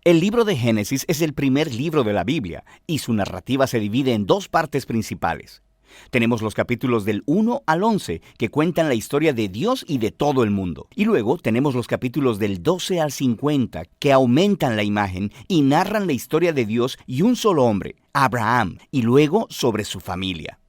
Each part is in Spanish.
El libro de Génesis es el primer libro de la Biblia y su narrativa se divide en dos partes principales. Tenemos los capítulos del 1 al 11 que cuentan la historia de Dios y de todo el mundo. Y luego tenemos los capítulos del 12 al 50 que aumentan la imagen y narran la historia de Dios y un solo hombre, Abraham, y luego sobre su familia.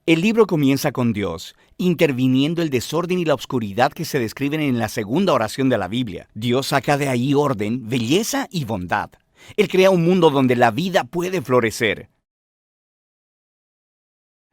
El libro comienza con Dios, interviniendo el desorden y la oscuridad que se describen en la segunda oración de la Biblia. Dios saca de ahí orden, belleza y bondad. Él crea un mundo donde la vida puede florecer.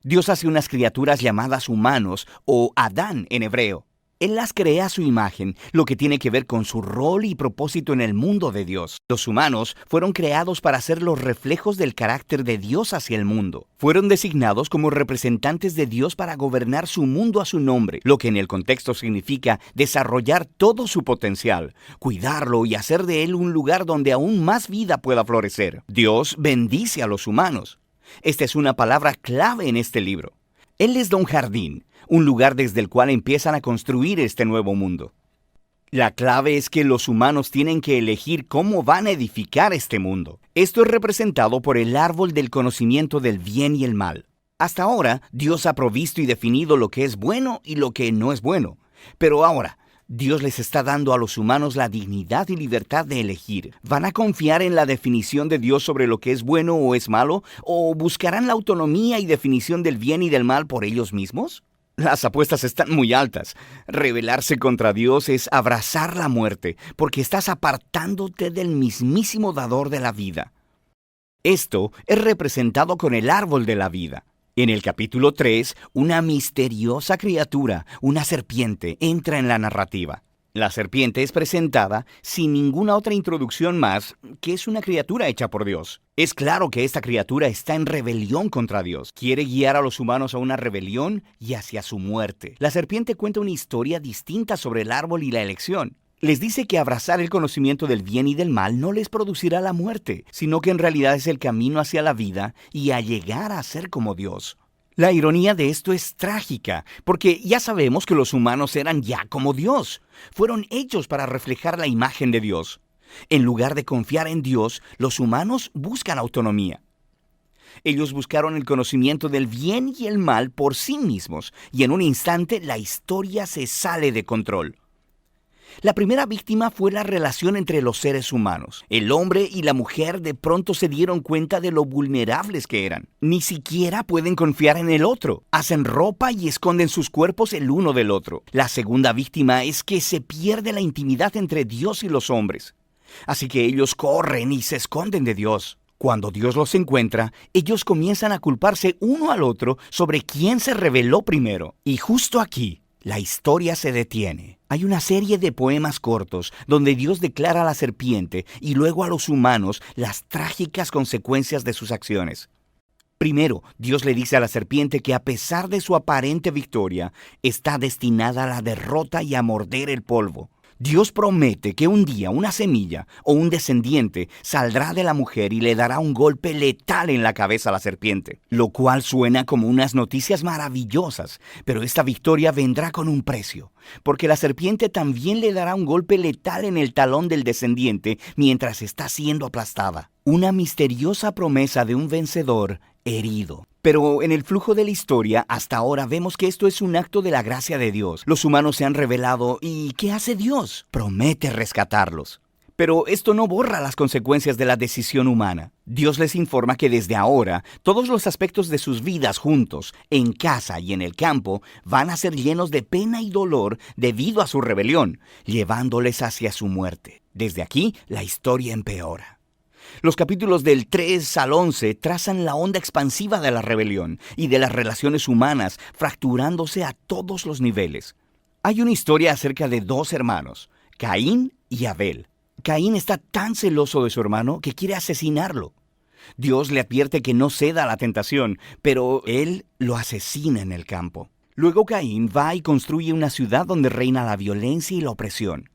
Dios hace unas criaturas llamadas humanos, o Adán en hebreo. Él las crea a su imagen, lo que tiene que ver con su rol y propósito en el mundo de Dios. Los humanos fueron creados para ser los reflejos del carácter de Dios hacia el mundo. Fueron designados como representantes de Dios para gobernar su mundo a su nombre, lo que en el contexto significa desarrollar todo su potencial, cuidarlo y hacer de él un lugar donde aún más vida pueda florecer. Dios bendice a los humanos. Esta es una palabra clave en este libro. Él les da un jardín, un lugar desde el cual empiezan a construir este nuevo mundo. La clave es que los humanos tienen que elegir cómo van a edificar este mundo. Esto es representado por el árbol del conocimiento del bien y el mal. Hasta ahora, Dios ha provisto y definido lo que es bueno y lo que no es bueno. Pero ahora, Dios les está dando a los humanos la dignidad y libertad de elegir. ¿Van a confiar en la definición de Dios sobre lo que es bueno o es malo? ¿O buscarán la autonomía y definición del bien y del mal por ellos mismos? Las apuestas están muy altas. Rebelarse contra Dios es abrazar la muerte, porque estás apartándote del mismísimo dador de la vida. Esto es representado con el árbol de la vida. En el capítulo 3, una misteriosa criatura, una serpiente, entra en la narrativa. La serpiente es presentada sin ninguna otra introducción más que es una criatura hecha por Dios. Es claro que esta criatura está en rebelión contra Dios. Quiere guiar a los humanos a una rebelión y hacia su muerte. La serpiente cuenta una historia distinta sobre el árbol y la elección. Les dice que abrazar el conocimiento del bien y del mal no les producirá la muerte, sino que en realidad es el camino hacia la vida y a llegar a ser como Dios. La ironía de esto es trágica, porque ya sabemos que los humanos eran ya como Dios. Fueron hechos para reflejar la imagen de Dios. En lugar de confiar en Dios, los humanos buscan autonomía. Ellos buscaron el conocimiento del bien y el mal por sí mismos, y en un instante la historia se sale de control. La primera víctima fue la relación entre los seres humanos. El hombre y la mujer de pronto se dieron cuenta de lo vulnerables que eran. Ni siquiera pueden confiar en el otro. Hacen ropa y esconden sus cuerpos el uno del otro. La segunda víctima es que se pierde la intimidad entre Dios y los hombres. Así que ellos corren y se esconden de Dios. Cuando Dios los encuentra, ellos comienzan a culparse uno al otro sobre quién se rebeló primero. Y justo aquí, la historia se detiene. Hay una serie de poemas cortos donde Dios declara a la serpiente y luego a los humanos las trágicas consecuencias de sus acciones. Primero, Dios le dice a la serpiente que a pesar de su aparente victoria, está destinada a la derrota y a morder el polvo. Dios promete que un día una semilla o un descendiente saldrá de la mujer y le dará un golpe letal en la cabeza a la serpiente, lo cual suena como unas noticias maravillosas, pero esta victoria vendrá con un precio, porque la serpiente también le dará un golpe letal en el talón del descendiente mientras está siendo aplastada. Una misteriosa promesa de un vencedor herido. Pero en el flujo de la historia, hasta ahora vemos que esto es un acto de la gracia de Dios. Los humanos se han rebelado y ¿qué hace Dios? Promete rescatarlos. Pero esto no borra las consecuencias de la decisión humana. Dios les informa que desde ahora, todos los aspectos de sus vidas juntos, en casa y en el campo, van a ser llenos de pena y dolor debido a su rebelión, llevándoles hacia su muerte. Desde aquí, la historia empeora. Los capítulos del 3 al 11 trazan la onda expansiva de la rebelión y de las relaciones humanas, fracturándose a todos los niveles. Hay una historia acerca de dos hermanos, Caín y Abel. Caín está tan celoso de su hermano que quiere asesinarlo. Dios le advierte que no ceda a la tentación, pero él lo asesina en el campo. Luego Caín va y construye una ciudad donde reina la violencia y la opresión.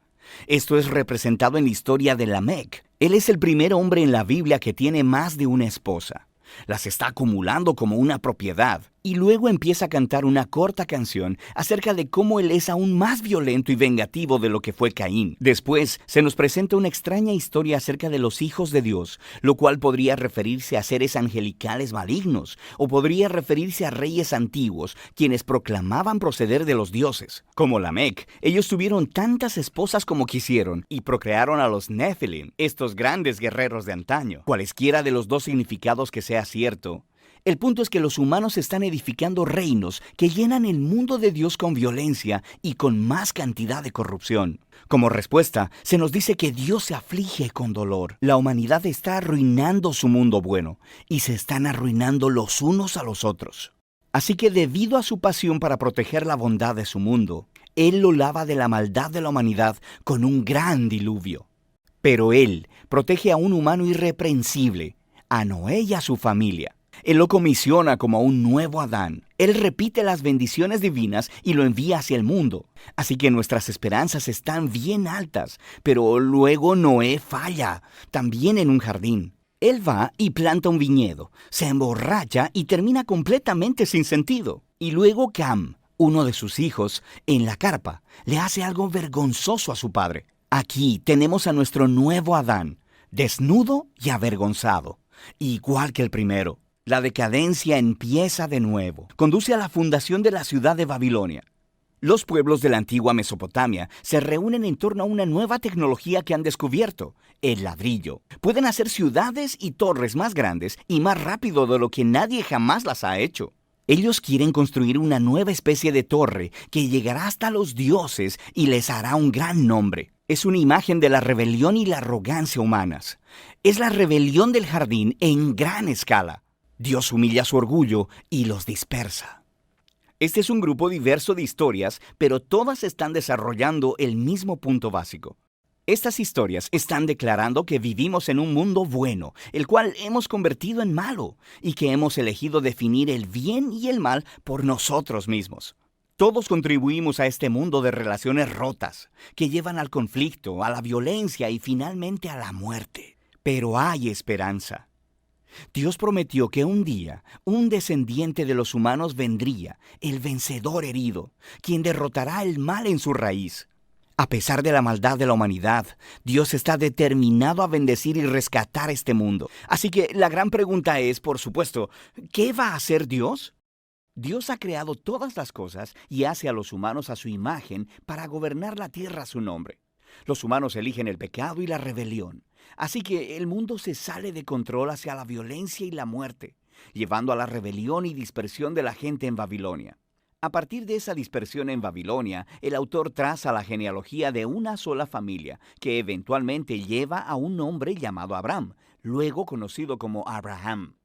Esto es representado en la historia de Lamec. Él es el primer hombre en la Biblia que tiene más de una esposa. Las está acumulando como una propiedad. Y luego empieza a cantar una corta canción acerca de cómo él es aún más violento y vengativo de lo que fue Caín. Después se nos presenta una extraña historia acerca de los hijos de Dios, lo cual podría referirse a seres angelicales malignos, o podría referirse a reyes antiguos, quienes proclamaban proceder de los dioses. Como Lamec, ellos tuvieron tantas esposas como quisieron, y procrearon a los Nephilim, estos grandes guerreros de antaño. Cualesquiera de los dos significados que sea cierto, el punto es que los humanos están edificando reinos que llenan el mundo de Dios con violencia y con más cantidad de corrupción. Como respuesta, se nos dice que Dios se aflige con dolor. La humanidad está arruinando su mundo bueno y se están arruinando los unos a los otros. Así que debido a su pasión para proteger la bondad de su mundo, Él lo lava de la maldad de la humanidad con un gran diluvio. Pero Él protege a un humano irreprensible, a Noé y a su familia. Él lo comisiona como a un nuevo Adán. Él repite las bendiciones divinas y lo envía hacia el mundo. Así que nuestras esperanzas están bien altas. Pero luego Noé falla, también en un jardín. Él va y planta un viñedo, se emborracha y termina completamente sin sentido. Y luego Cam, uno de sus hijos, en la carpa, le hace algo vergonzoso a su padre. Aquí tenemos a nuestro nuevo Adán, desnudo y avergonzado, igual que el primero. La decadencia empieza de nuevo. Conduce a la fundación de la ciudad de Babilonia. Los pueblos de la antigua Mesopotamia se reúnen en torno a una nueva tecnología que han descubierto, el ladrillo. Pueden hacer ciudades y torres más grandes y más rápido de lo que nadie jamás las ha hecho. Ellos quieren construir una nueva especie de torre que llegará hasta los dioses y les hará un gran nombre. Es una imagen de la rebelión y la arrogancia humanas. Es la rebelión del jardín en gran escala. Dios humilla su orgullo y los dispersa. Este es un grupo diverso de historias, pero todas están desarrollando el mismo punto básico. Estas historias están declarando que vivimos en un mundo bueno, el cual hemos convertido en malo, y que hemos elegido definir el bien y el mal por nosotros mismos. Todos contribuimos a este mundo de relaciones rotas, que llevan al conflicto, a la violencia y finalmente a la muerte. Pero hay esperanza. Dios prometió que un día un descendiente de los humanos vendría, el vencedor herido, quien derrotará el mal en su raíz. A pesar de la maldad de la humanidad, Dios está determinado a bendecir y rescatar este mundo. Así que la gran pregunta es, por supuesto, ¿qué va a hacer Dios? Dios ha creado todas las cosas y hace a los humanos a su imagen para gobernar la tierra a su nombre. Los humanos eligen el pecado y la rebelión. Así que el mundo se sale de control hacia la violencia y la muerte, llevando a la rebelión y dispersión de la gente en Babilonia. A partir de esa dispersión en Babilonia, el autor traza la genealogía de una sola familia, que eventualmente lleva a un hombre llamado Abraham, luego conocido como Abraham.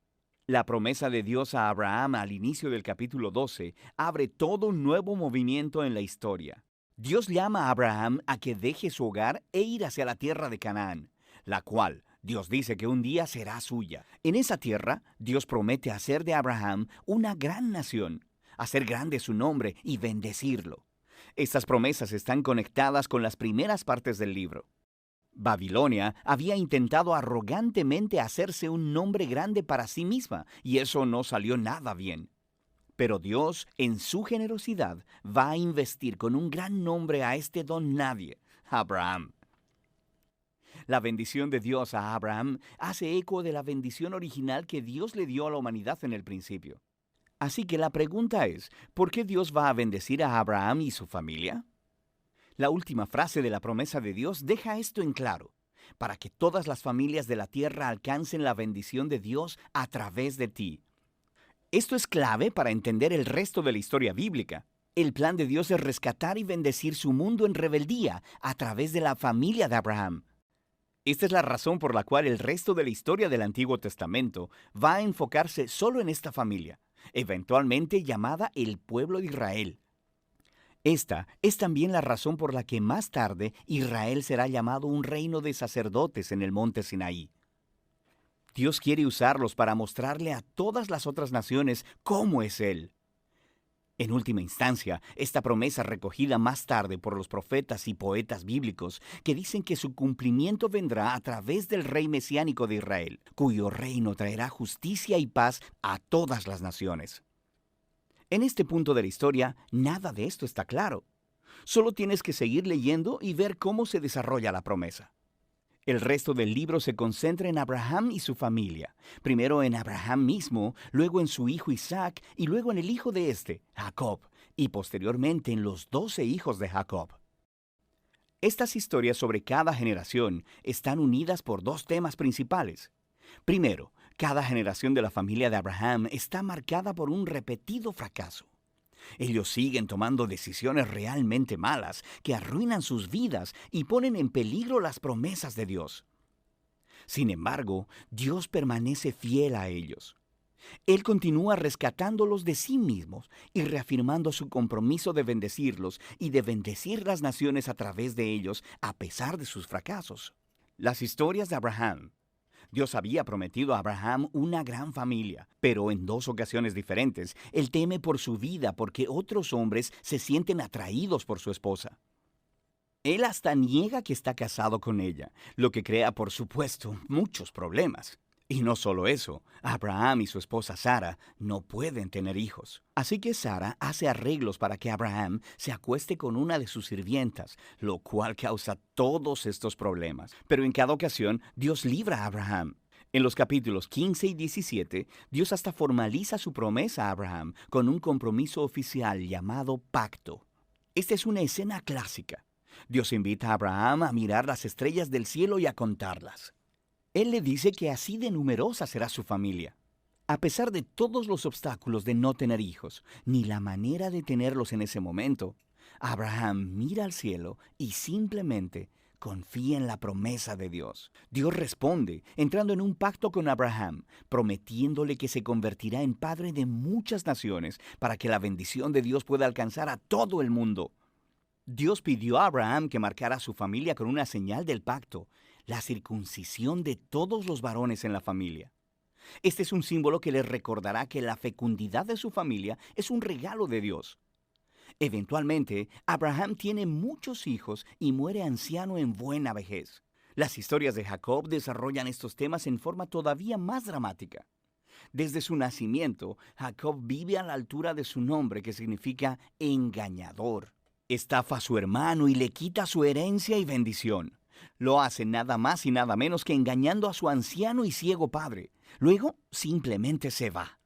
La promesa de Dios a Abraham al inicio del capítulo 12 abre todo un nuevo movimiento en la historia. Dios llama a Abraham a que deje su hogar e ir hacia la tierra de Canaán, la cual Dios dice que un día será suya. En esa tierra, Dios promete hacer de Abraham una gran nación, hacer grande su nombre y bendecirlo. Estas promesas están conectadas con las primeras partes del libro. Babilonia había intentado arrogantemente hacerse un nombre grande para sí misma, y eso no salió nada bien. Pero Dios, en su generosidad, va a investir con un gran nombre a este don nadie, Abraham. La bendición de Dios a Abraham hace eco de la bendición original que Dios le dio a la humanidad en el principio. Así que la pregunta es, ¿por qué Dios va a bendecir a Abraham y su familia? La última frase de la promesa de Dios deja esto en claro, para que todas las familias de la tierra alcancen la bendición de Dios a través de ti. Esto es clave para entender el resto de la historia bíblica. El plan de Dios es rescatar y bendecir su mundo en rebeldía a través de la familia de Abraham. Esta es la razón por la cual el resto de la historia del Antiguo Testamento va a enfocarse solo en esta familia, eventualmente llamada el pueblo de Israel. Esta es también la razón por la que más tarde Israel será llamado un reino de sacerdotes en el monte Sinaí. Dios quiere usarlos para mostrarle a todas las otras naciones cómo es Él. En última instancia, esta promesa recogida más tarde por los profetas y poetas bíblicos que dicen que su cumplimiento vendrá a través del rey mesiánico de Israel, cuyo reino traerá justicia y paz a todas las naciones. En este punto de la historia, nada de esto está claro. Solo tienes que seguir leyendo y ver cómo se desarrolla la promesa. El resto del libro se concentra en Abraham y su familia. Primero en Abraham mismo, luego en su hijo Isaac y luego en el hijo de este, Jacob, y posteriormente en los 12 hijos de Jacob. Estas historias sobre cada generación están unidas por dos temas principales. Primero, cada generación de la familia de Abraham está marcada por un repetido fracaso. Ellos siguen tomando decisiones realmente malas que arruinan sus vidas y ponen en peligro las promesas de Dios. Sin embargo, Dios permanece fiel a ellos. Él continúa rescatándolos de sí mismos y reafirmando su compromiso de bendecirlos y de bendecir las naciones a través de ellos a pesar de sus fracasos. Las historias de Abraham. Dios había prometido a Abraham una gran familia, pero en dos ocasiones diferentes, él teme por su vida porque otros hombres se sienten atraídos por su esposa. Él hasta niega que está casado con ella, lo que crea, por supuesto, muchos problemas. Y no solo eso, Abraham y su esposa Sara no pueden tener hijos. Así que Sara hace arreglos para que Abraham se acueste con una de sus sirvientas, lo cual causa todos estos problemas. Pero en cada ocasión, Dios libra a Abraham. En los capítulos 15 y 17, Dios hasta formaliza su promesa a Abraham con un compromiso oficial llamado pacto. Esta es una escena clásica. Dios invita a Abraham a mirar las estrellas del cielo y a contarlas. Él le dice que así de numerosa será su familia. A pesar de todos los obstáculos de no tener hijos, ni la manera de tenerlos en ese momento, Abraham mira al cielo y simplemente confía en la promesa de Dios. Dios responde, entrando en un pacto con Abraham, prometiéndole que se convertirá en padre de muchas naciones para que la bendición de Dios pueda alcanzar a todo el mundo. Dios pidió a Abraham que marcara a su familia con una señal del pacto, la circuncisión de todos los varones en la familia. Este es un símbolo que les recordará que la fecundidad de su familia es un regalo de Dios. Eventualmente, Abraham tiene muchos hijos y muere anciano en buena vejez. Las historias de Jacob desarrollan estos temas en forma todavía más dramática. Desde su nacimiento, Jacob vive a la altura de su nombre, que significa engañador. Estafa a su hermano y le quita su herencia y bendición. Lo hace nada más y nada menos que engañando a su anciano y ciego padre. Luego, simplemente se va.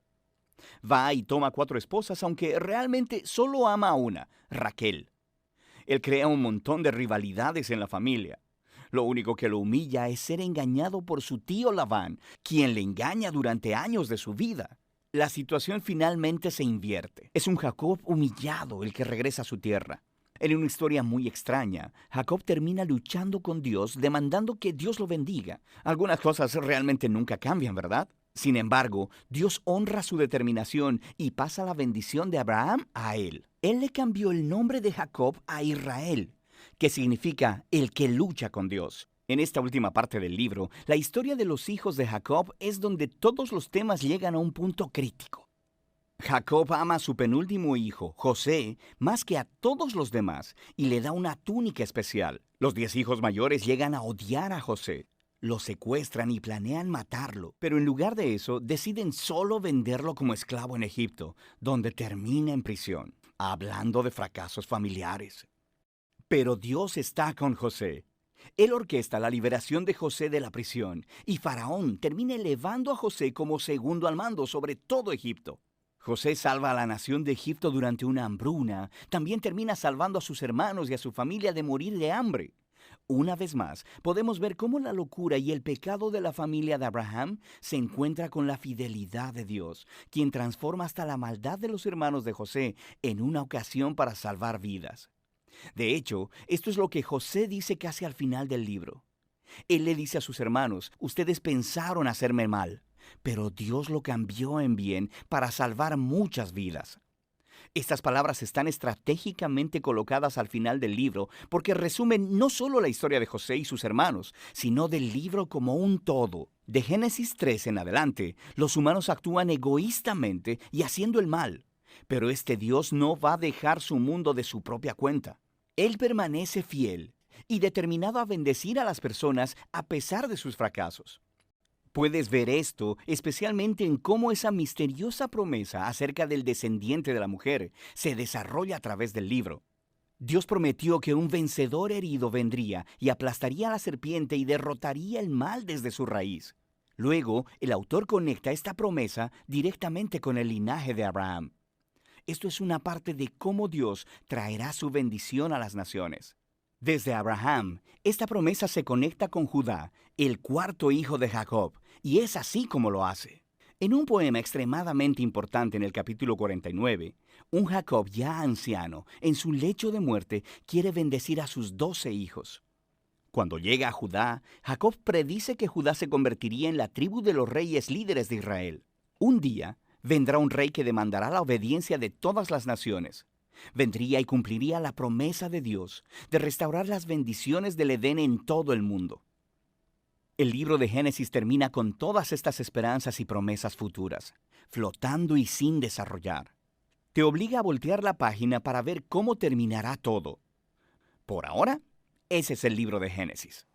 Va y toma 4 esposas, aunque realmente solo ama a una, Raquel. Él crea un montón de rivalidades en la familia. Lo único que lo humilla es ser engañado por su tío Labán, quien le engaña durante años de su vida. La situación finalmente se invierte. Es un Jacob humillado el que regresa a su tierra. En una historia muy extraña, Jacob termina luchando con Dios, demandando que Dios lo bendiga. Algunas cosas realmente nunca cambian, ¿verdad? Sin embargo, Dios honra su determinación y pasa la bendición de Abraham a él. Él le cambió el nombre de Jacob a Israel, que significa el que lucha con Dios. En esta última parte del libro, la historia de los hijos de Jacob es donde todos los temas llegan a un punto crítico. Jacob ama a su penúltimo hijo, José, más que a todos los demás, y le da una túnica especial. Los 10 hijos mayores llegan a odiar a José. Lo secuestran y planean matarlo, pero en lugar de eso, deciden solo venderlo como esclavo en Egipto, donde termina en prisión, hablando de fracasos familiares. Pero Dios está con José. Él orquesta la liberación de José de la prisión, y Faraón termina elevando a José como segundo al mando sobre todo Egipto. José salva a la nación de Egipto durante una hambruna. También termina salvando a sus hermanos y a su familia de morir de hambre. Una vez más, podemos ver cómo la locura y el pecado de la familia de Abraham se encuentra con la fidelidad de Dios, quien transforma hasta la maldad de los hermanos de José en una ocasión para salvar vidas. De hecho, esto es lo que José dice casi al final del libro. Él le dice a sus hermanos: ustedes pensaron hacerme mal, pero Dios lo cambió en bien para salvar muchas vidas. Estas palabras están estratégicamente colocadas al final del libro porque resumen no solo la historia de José y sus hermanos, sino del libro como un todo. De Génesis 3 en adelante, los humanos actúan egoístamente y haciendo el mal, pero este Dios no va a dejar su mundo de su propia cuenta. Él permanece fiel y determinado a bendecir a las personas a pesar de sus fracasos. Puedes ver esto especialmente en cómo esa misteriosa promesa acerca del descendiente de la mujer se desarrolla a través del libro. Dios prometió que un vencedor herido vendría y aplastaría a la serpiente y derrotaría el mal desde su raíz. Luego, el autor conecta esta promesa directamente con el linaje de Abraham. Esto es una parte de cómo Dios traerá su bendición a las naciones. Desde Abraham, esta promesa se conecta con Judá, el cuarto hijo de Jacob, y es así como lo hace. En un poema extremadamente importante en el capítulo 49, un Jacob ya anciano, en su lecho de muerte, quiere bendecir a sus 12 hijos. Cuando llega a Judá, Jacob predice que Judá se convertiría en la tribu de los reyes líderes de Israel. Un día, vendrá un rey que demandará la obediencia de todas las naciones. Vendría y cumpliría la promesa de Dios de restaurar las bendiciones del Edén en todo el mundo. El libro de Génesis termina con todas estas esperanzas y promesas futuras, flotando y sin desarrollar. Te obliga a voltear la página para ver cómo terminará todo. Por ahora, ese es el libro de Génesis.